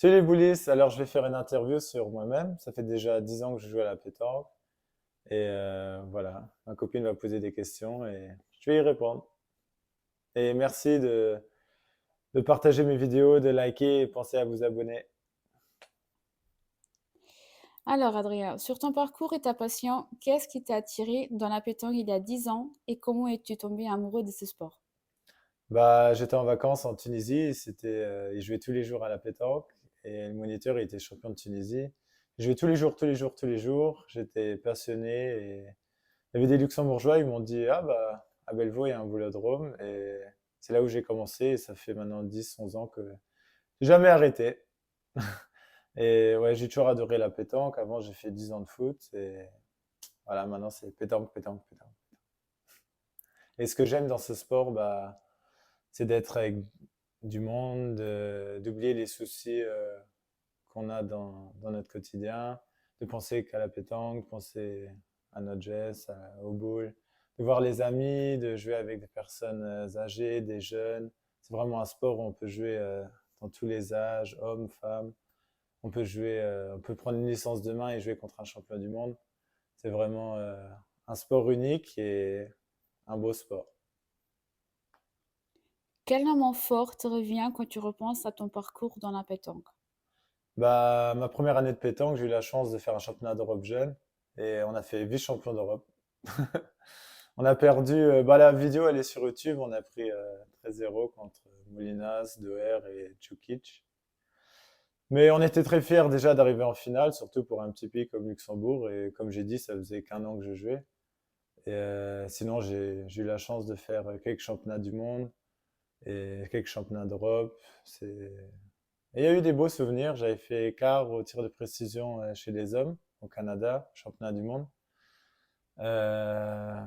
Salut les boulisses, alors je vais faire une interview sur moi-même. Ça fait déjà 10 ans que je joue à la pétanque. Et voilà, ma copine va poser des questions et je vais y répondre. Et merci de partager mes vidéos, de liker et pensez à vous abonner. Alors, Adrien, sur ton parcours et ta passion, qu'est-ce qui t'a attiré dans la pétanque il y a 10 ans et comment es-tu tombé amoureux de ce sport? Bah, j'étais en vacances en Tunisie, il jouait tous les jours à la pétanque et le moniteur il était champion de Tunisie. Il jouait tous les jours, tous les jours, tous les jours. J'étais passionné et il y avait des Luxembourgeois, ils m'ont dit ah bah à Bellevaux il y a un boulodrome et c'est là où j'ai commencé et ça fait maintenant 10, 11 ans que j'ai jamais arrêté. Et ouais, j'ai toujours adoré la pétanque. Avant, j'ai fait 10 ans de foot et voilà, maintenant c'est pétanque, pétanque, pétanque. Et ce que j'aime dans ce sport, bah, c'est d'être avec du monde, d'oublier les soucis qu'on a dans notre quotidien, de penser qu'à la pétanque, penser à notre geste, au boule, de voir les amis, de jouer avec des personnes âgées, des jeunes. C'est vraiment un sport où on peut jouer dans tous les âges, hommes, femmes. On peut jouer, on peut prendre une licence demain et jouer contre un champion du monde. C'est vraiment un sport unique et un beau sport. Quel moment fort te revient quand tu repenses à ton parcours dans la pétanque? Bah, ma première année de pétanque, j'ai eu la chance de faire un championnat d'Europe jeune et on a fait vice-champion d'Europe. On a perdu, bah, la vidéo elle est sur YouTube, on a pris 13-0 contre Molinas, Deher et Djukic. Mais on était très fiers déjà d'arriver en finale, surtout pour un petit pays comme Luxembourg. Et comme j'ai dit, ça faisait qu'un an que je jouais. Et sinon, j'ai eu la chance de faire quelques championnats du monde et quelques championnats d'Europe. Et il y a eu des beaux souvenirs. J'avais fait quart au tir de précision chez les hommes au Canada, championnat du monde. Euh,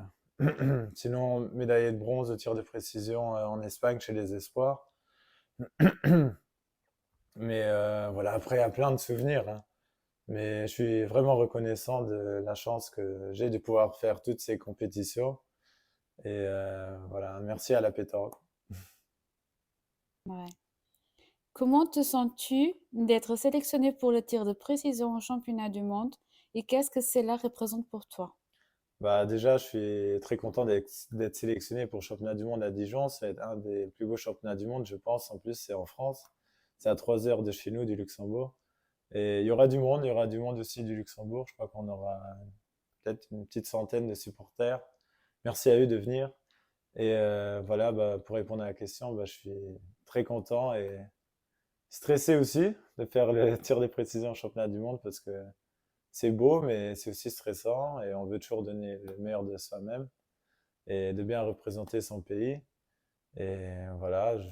Sinon, médaillé de bronze au tir de précision en Espagne chez les Espoirs. Mais voilà, après, il y a plein de souvenirs, hein. Mais je suis vraiment reconnaissant de la chance que j'ai de pouvoir faire toutes ces compétitions. Et voilà, merci à la pétanque. Ouais. Comment te sens-tu d'être sélectionné pour le tir de précision au championnat du monde et qu'est-ce que cela représente pour toi? Bah, déjà, je suis très content d'être sélectionné pour le championnat du monde à Dijon. Ça va être un des plus beaux championnats du monde, je pense. En plus, c'est en France. C'est à 3 heures de chez nous, du Luxembourg. Et il y aura du monde, il y aura du monde aussi du Luxembourg. Je crois qu'on aura peut-être une petite centaine de supporters. Merci à eux de venir. Et voilà, bah, pour répondre à la question, bah, je suis très content et stressé aussi de faire le tir de précision au championnat du monde parce que c'est beau, mais c'est aussi stressant et on veut toujours donner le meilleur de soi-même et de bien représenter son pays. Et voilà, je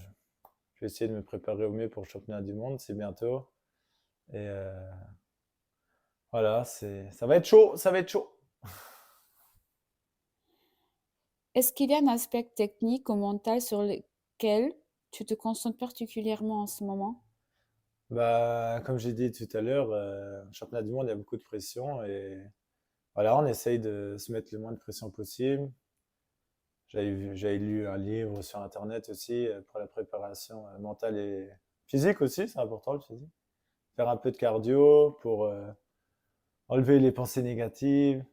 vais essayer de me préparer au mieux pour le championnat du monde, c'est bientôt. Et voilà, ça va être chaud, ça va être chaud. Est-ce qu'il y a un aspect technique ou mental sur lequel tu te concentres particulièrement en ce moment? Bah, comme j'ai dit tout à l'heure, championnat du monde, il y a beaucoup de pression et voilà, on essaye de se mettre le moins de pression possible. J'avais lu un livre sur Internet aussi pour la préparation mentale et physique aussi, c'est important le physique. Faire un peu de cardio pour enlever les pensées négatives.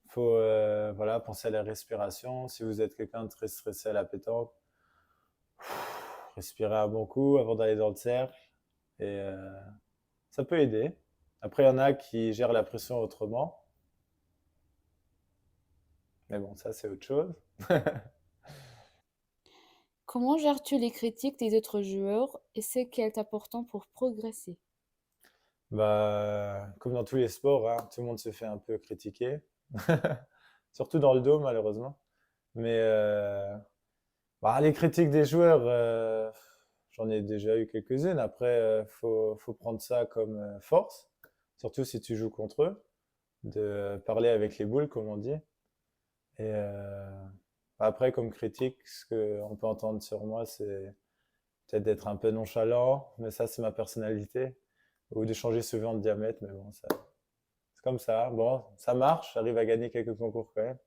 Faut voilà, penser à la respiration. Si vous êtes quelqu'un de très stressé à la pétanque, respirez un bon coup avant d'aller dans le cercle et ça peut aider. Après, il y en a qui gèrent la pression autrement, mais bon, ça c'est autre chose. Comment gères-tu les critiques des autres joueurs et ce qu'elles t'apportent pour progresser? Bah, comme dans tous les sports, hein, tout le monde se fait un peu critiquer, surtout dans le dos malheureusement. Mais bah, les critiques des joueurs, j'en ai déjà eu quelques-unes. Après, faut prendre ça comme force, surtout si tu joues contre eux, de parler avec les boules, comme on dit. Et après, comme critique, ce qu'on peut entendre sur moi, c'est peut-être d'être un peu nonchalant, mais ça, c'est ma personnalité, ou de changer souvent de diamètre, mais bon, ça, c'est comme ça. Bon, ça marche, j'arrive à gagner quelques concours quand même.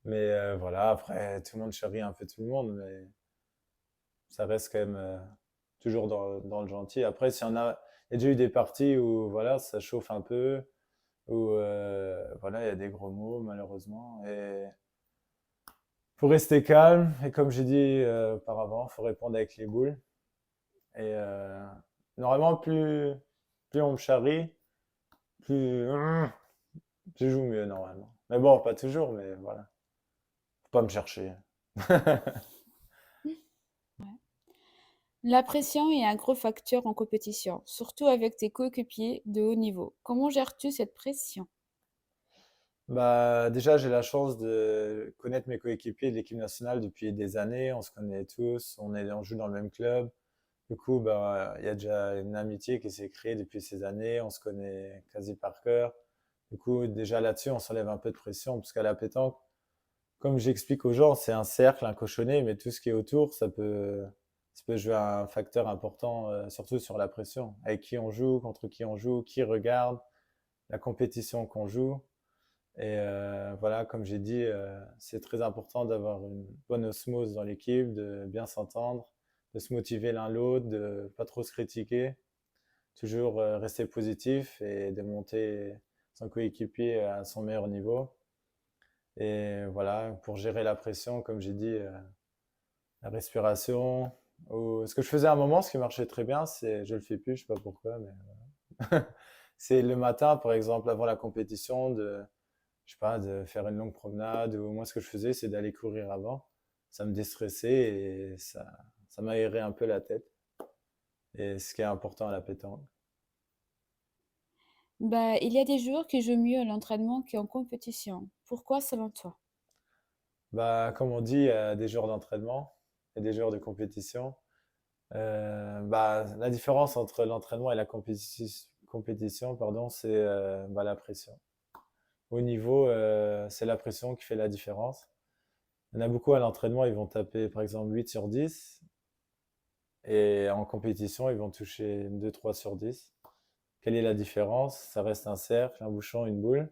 Mais voilà, après, tout le monde chérit un peu tout le monde, mais ça reste quand même toujours dans le gentil. Après, il y a déjà eu des parties où voilà, ça chauffe un peu, où voilà, il y a des gros mots malheureusement. Et faut rester calme. Et comme j'ai dit auparavant, faut répondre avec les boules. Et normalement, plus on me charrie, plus je joue mieux normalement. Mais bon, pas toujours, mais voilà. Faut pas me chercher. Ouais. La pression est un gros facteur en compétition, surtout avec tes coéquipiers de haut niveau. Comment gères-tu cette pression? Bah, déjà, j'ai la chance de connaître mes coéquipiers de l'équipe nationale depuis des années. On se connaît tous, on joue dans le même club. Du coup, bah, il y a déjà une amitié qui s'est créée depuis ces années. On se connaît quasi par cœur. Du coup, déjà là-dessus, on s'enlève un peu de pression, parce qu'à la pétanque, comme j'explique aux gens, c'est un cercle, un cochonnet, mais tout ce qui est autour, ça peut jouer un facteur important, surtout sur la pression. Avec qui on joue, contre qui regarde, la compétition qu'on joue. Et voilà, comme j'ai dit, c'est très important d'avoir une bonne osmose dans l'équipe, de bien s'entendre, de se motiver l'un l'autre, de pas trop se critiquer, toujours rester positif et de monter son coéquipier à son meilleur niveau. Et voilà, pour gérer la pression, comme j'ai dit, la respiration. Ce que je faisais à un moment, ce qui marchait très bien, je le fais plus, je sais pas pourquoi, mais c'est le matin, par exemple, avant la compétition, je sais pas, de faire une longue promenade. Ou moi, ce que je faisais, c'est d'aller courir avant. Ça me déstressait et ça m'aérait un peu la tête. Et ce qui est important à la pétanque. Bah, il y a des joueurs qui jouent mieux à l'entraînement qu'en compétition. Pourquoi selon toi? Bah, comme on dit, il y a des jours d'entraînement et des jours de compétition. Bah, la différence entre l'entraînement et la compétition, pardon, c'est bah, la pression. Au niveau, c'est la pression qui fait la différence. Il y en a beaucoup à l'entraînement, ils vont taper par exemple 8 sur 10. Et en compétition, ils vont toucher 2, 3 sur 10. Quelle est la différence? Ça reste un cercle, un bouchon, une boule.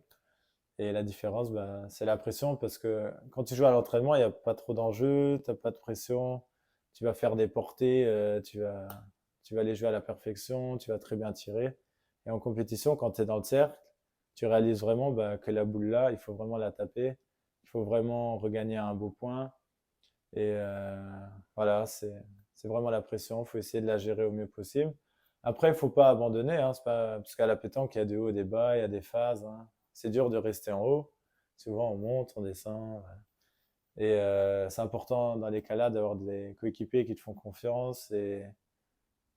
Et la différence, bah, c'est la pression parce que quand tu joues à l'entraînement, il n'y a pas trop d'enjeux, tu n'as pas de pression. Tu vas faire des portées, tu vas les jouer à la perfection, tu vas très bien tirer. Et en compétition, quand tu es dans le cercle, tu réalises vraiment bah, que la boule là, il faut vraiment la taper. Il faut vraiment regagner un beau point. Et voilà, c'est vraiment la pression. Il faut essayer de la gérer au mieux possible. Après, il ne faut pas abandonner, hein, c'est pas, parce qu'à la pétanque, il y a des hauts, des bas, il y a des phases, hein. C'est dur de rester en haut. Souvent, on monte, on descend. Ouais. Et c'est important dans les cas-là d'avoir des coéquipiers qui te font confiance et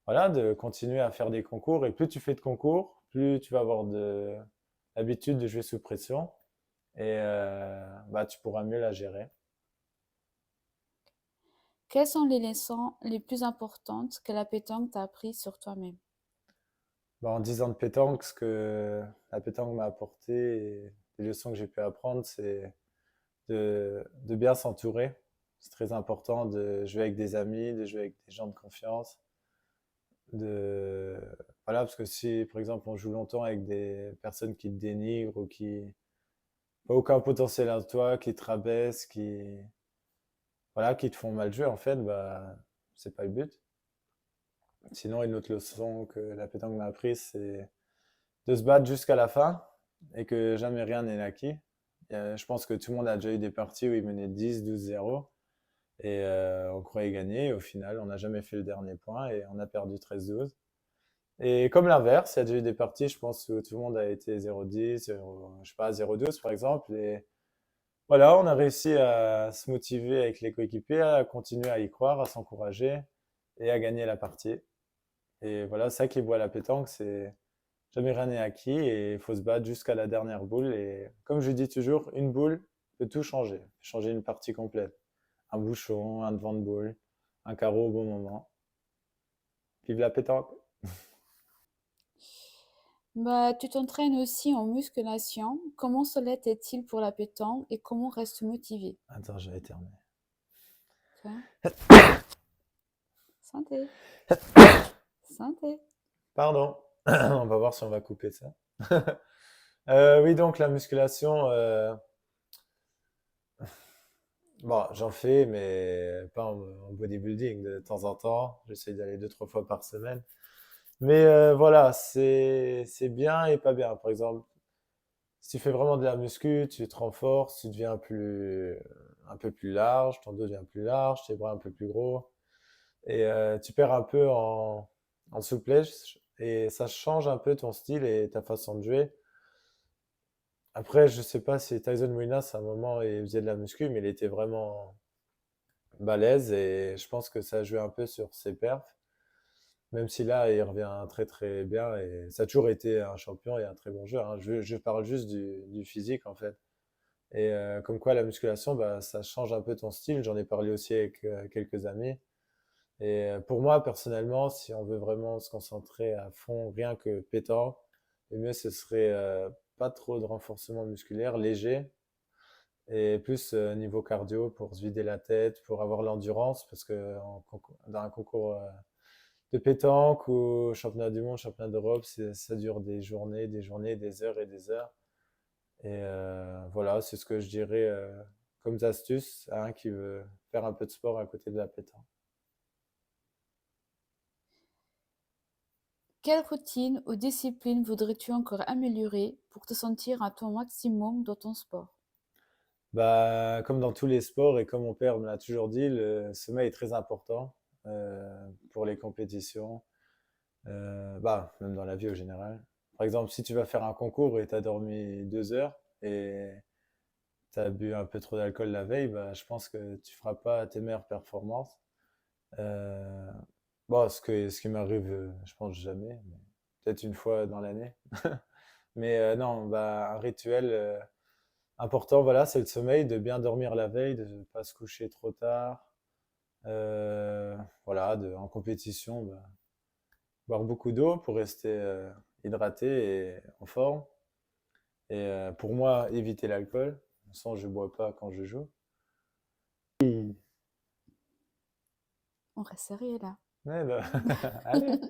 voilà, de continuer à faire des concours. Et plus tu fais de concours, plus tu vas avoir l'habitude de jouer sous pression et bah, tu pourras mieux la gérer. Quelles sont les leçons les plus importantes que la pétanque t'a apprises sur toi-même? Bah, en 10 ans de pétanque, ce que la pétanque m'a apporté et les leçons que j'ai pu apprendre, c'est de bien s'entourer. C'est très important de jouer avec des amis, de jouer avec des gens de confiance. De... Voilà, parce que si, par exemple, on joue longtemps avec des personnes qui te dénigrent ou qui n'ont aucun potentiel en toi, qui te rabaissent, voilà, qui te font mal jouer, en fait, bah, c'est pas le but. Sinon, une autre leçon que la pétanque m'a appris, c'est de se battre jusqu'à la fin et que jamais rien n'est acquis. Je pense que tout le monde a déjà eu des parties où il menait 10, 12, 0 et on croyait gagner. Et au final, on n'a jamais fait le dernier point et on a perdu 13, 12. Et comme l'inverse, il y a déjà eu des parties, je pense, où tout le monde a été 0, 10, 0, je sais pas, 0, 12 par exemple. Et voilà, on a réussi à se motiver avec les coéquipiers, à continuer à y croire, à s'encourager et à gagner la partie. Et voilà, ça qui est beau à la pétanque, c'est jamais rien n'est acquis et il faut se battre jusqu'à la dernière boule. Et comme je dis toujours, une boule peut tout changer, changer une partie complète. Un bouchon, un devant de boule, un carreau au bon moment. Vive la pétanque! Bah, tu t'entraînes aussi en musculation. Comment cela est-il pour la pétanque et comment restes-tu motivé? Attends, j'ai éternué. Ok. Santé, santé. Pardon. On va voir si on va couper ça. Oui, donc la musculation, Bon, j'en fais, mais pas en bodybuilding de temps en temps. J'essaie d'aller 2, 3 fois par semaine. Mais voilà, c'est bien et pas bien. Par exemple, si tu fais vraiment de la muscu, tu te renforces, tu deviens un peu plus large, ton dos devient plus large, tes bras un peu plus gros. Et tu perds un peu en souplesse et ça change un peu ton style et ta façon de jouer. Après, je sais pas si Tyson Muinas, à un moment, il faisait de la muscu, mais il était vraiment balèze et je pense que ça a joué un peu sur ses perfs. Même si là, il revient très très bien et ça a toujours été un champion et un très bon joueur, hein. Je parle juste du physique en fait. Et comme quoi la musculation, bah, ça change un peu ton style. J'en ai parlé aussi avec quelques amis. Et pour moi, personnellement, si on veut vraiment se concentrer à fond, rien que pétant, le mieux ce serait pas trop de renforcement musculaire, léger, et plus niveau cardio pour se vider la tête, pour avoir l'endurance, parce que dans un concours de pétanque ou championnat du monde, championnat d'Europe, ça dure des journées, des heures et des heures. Et voilà, c'est ce que je dirais comme astuce à un qui veut faire un peu de sport à côté de la pétanque. Quelle routine ou discipline voudrais-tu encore améliorer pour te sentir à ton maximum dans ton sport? Bah, comme dans tous les sports et comme mon père me l'a toujours dit, le sommeil est très important pour les compétitions, bah, même dans la vie au général. Par exemple, si tu vas faire un concours et tu as dormi 2 heures et tu as bu un peu trop d'alcool la veille, bah, je pense que tu feras pas tes meilleures performances. Euh, bon, ce qui m'arrive, je pense jamais, mais peut-être une fois dans l'année. Mais non, bah, un rituel important, voilà, c'est le sommeil, de bien dormir la veille, de ne pas se coucher trop tard. Euh, voilà, en compétition, bah, boire beaucoup d'eau pour rester hydraté et en forme. Et pour moi, éviter l'alcool. Sans, je bois pas quand je joue. On reste sérieux là. Ouais, bah, allez,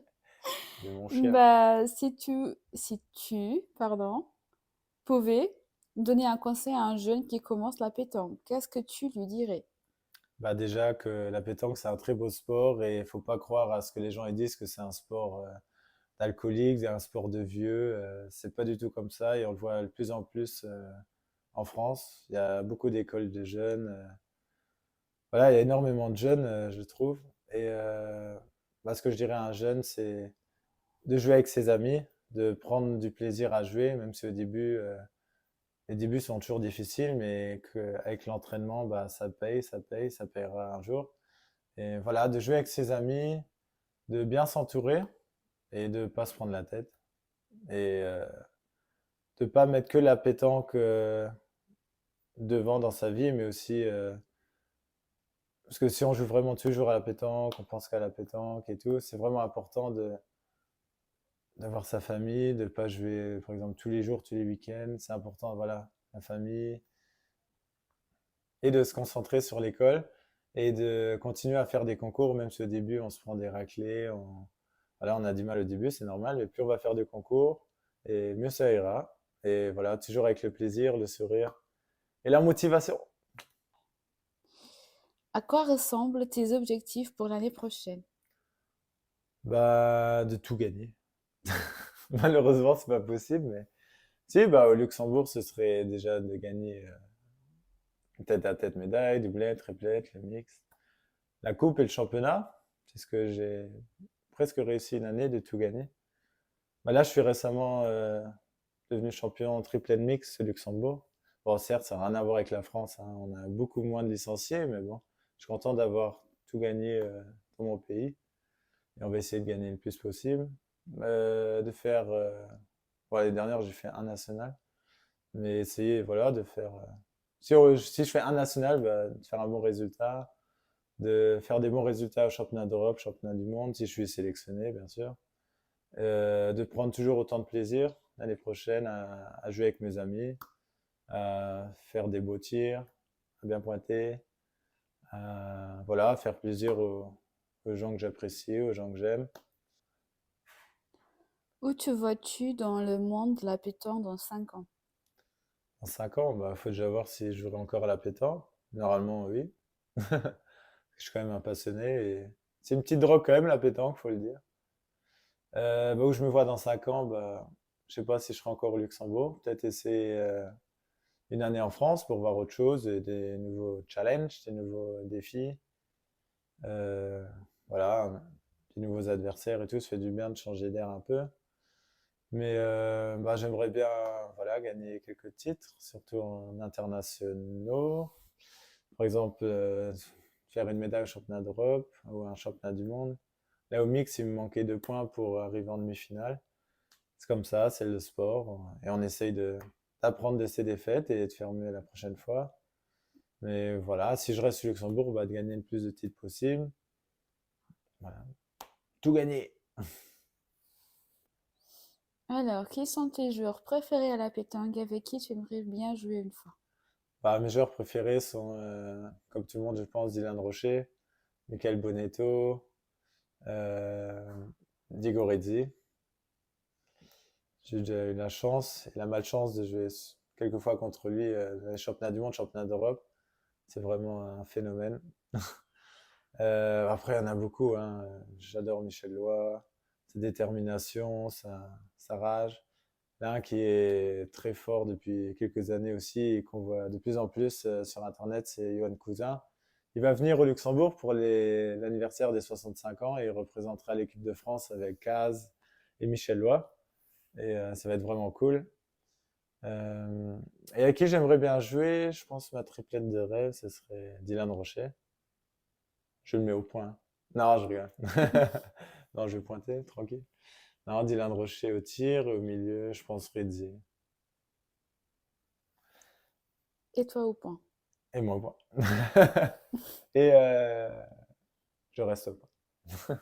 c'est mon chien. Bah, si tu pouvais donner un conseil à un jeune qui commence la pétanque, qu'est-ce que tu lui dirais? Bah déjà que la pétanque, c'est un très beau sport et il faut pas croire à ce que les gens ils disent que c'est un sport d'alcoolique, c'est un sport de vieux. C'est pas du tout comme ça et on le voit de plus en plus en France. Il y a beaucoup d'écoles de jeunes. Voilà, il y a énormément de jeunes, je trouve. Et bah, ce que je dirais à un jeune, c'est de jouer avec ses amis, de prendre du plaisir à jouer, même si au début, les débuts sont toujours difficiles, mais qu'avec l'entraînement, bah, ça payera un jour. Et voilà, de jouer avec ses amis, de bien s'entourer et de pas se prendre la tête. Et de pas mettre que la pétanque devant dans sa vie, mais aussi parce que si on joue vraiment toujours à la pétanque, on pense qu'à la pétanque et tout, c'est vraiment important d'avoir sa famille, de pas jouer par exemple tous les jours, tous les week-ends. C'est important, voilà, la famille et de se concentrer sur l'école et de continuer à faire des concours, même si au début on se prend des raclées, voilà, on a du mal au début, c'est normal, mais plus on va faire de concours, et mieux ça ira. Et voilà, toujours avec le plaisir, le sourire et la motivation. À quoi ressemblent tes objectifs pour l'année prochaine? Bah, de tout gagner. Malheureusement, c'est pas possible, mais si, bah, au Luxembourg, ce serait déjà de gagner tête à tête médaille, doublette, triplette, le mix. La coupe et le championnat, c'est ce que j'ai presque réussi une année de tout gagner. Bah là, je suis récemment devenu champion triplette mix au Luxembourg. Bon, certes, ça n'a rien à voir avec la France, hein. On a beaucoup moins de licenciés, mais bon, je suis content d'avoir tout gagné dans mon pays. Et on va essayer de gagner le plus possible. De faire. Bon, l'année dernière, j'ai fait un national. Mais essayer, voilà, de faire. Si je fais un national, bah, de faire un bon résultat. De faire des bons résultats au championnat d'Europe, championnat du monde, si je suis sélectionné, bien sûr. De prendre toujours autant de plaisir l'année prochaine à jouer avec mes amis, à faire des beaux tirs, à bien pointer, à voilà, faire plaisir aux gens que j'apprécie, aux gens que j'aime. Où te vois-tu dans le monde de la pétanque dans 5 ans? En 5 ans, bah, faut déjà voir si je jouerai encore à la pétanque. Normalement, oui. Je suis quand même un passionné et c'est une petite drogue quand même, la pétanque, faut le dire. Bah, où je me vois dans 5 ans, bah, je sais pas si je serai encore au Luxembourg. Peut-être essayer une année en France pour voir autre chose, et des nouveaux challenges, des nouveaux défis. Euh, voilà, des nouveaux adversaires et tout. Ça fait du bien de changer d'air un peu. Mais bah, j'aimerais bien voilà, gagner quelques titres, surtout en internationaux. Par exemple, faire une médaille au championnat d'Europe ou un championnat du monde. Là, au mix, il me manquait 2 points pour arriver en demi-finale. C'est comme ça, c'est le sport. Et on essaye d'apprendre de ses défaites et de faire mieux la prochaine fois. Mais voilà, si je reste au Luxembourg, bah, de gagner le plus de titres possible. Voilà. Tout gagner. Alors, qui sont tes joueurs préférés à la pétanque avec qui tu aimerais bien jouer une fois? Bah, mes joueurs préférés sont, comme tout le monde, je pense, Dylan Rocher, Michael Bonetto, euh, Diego Rezzi. J'ai déjà eu la chance et la malchance de jouer quelques fois contre lui dans les championnats du monde, championnats d'Europe. C'est vraiment un phénomène. Après, il y en a beaucoup, hein. J'adore Michel Lois, sa détermination, sa rage. L'un qui est très fort depuis quelques années aussi et qu'on voit de plus en plus sur Internet, c'est Johan Cousin. Il va venir au Luxembourg pour l'anniversaire des 65 ans et il représentera l'équipe de France avec Kaz et Michel Lois. Et ça va être vraiment cool. Euh, et à qui j'aimerais bien jouer, je pense ma triplette de rêve, ce serait Dylan Rocher. Je le mets au point. Non, je rigole. Non, je vais pointer, tranquille. Non, Dylan Rocher au tir, et au milieu, je pense Redzi. Et toi au point? Et moi au point. Et je reste au point.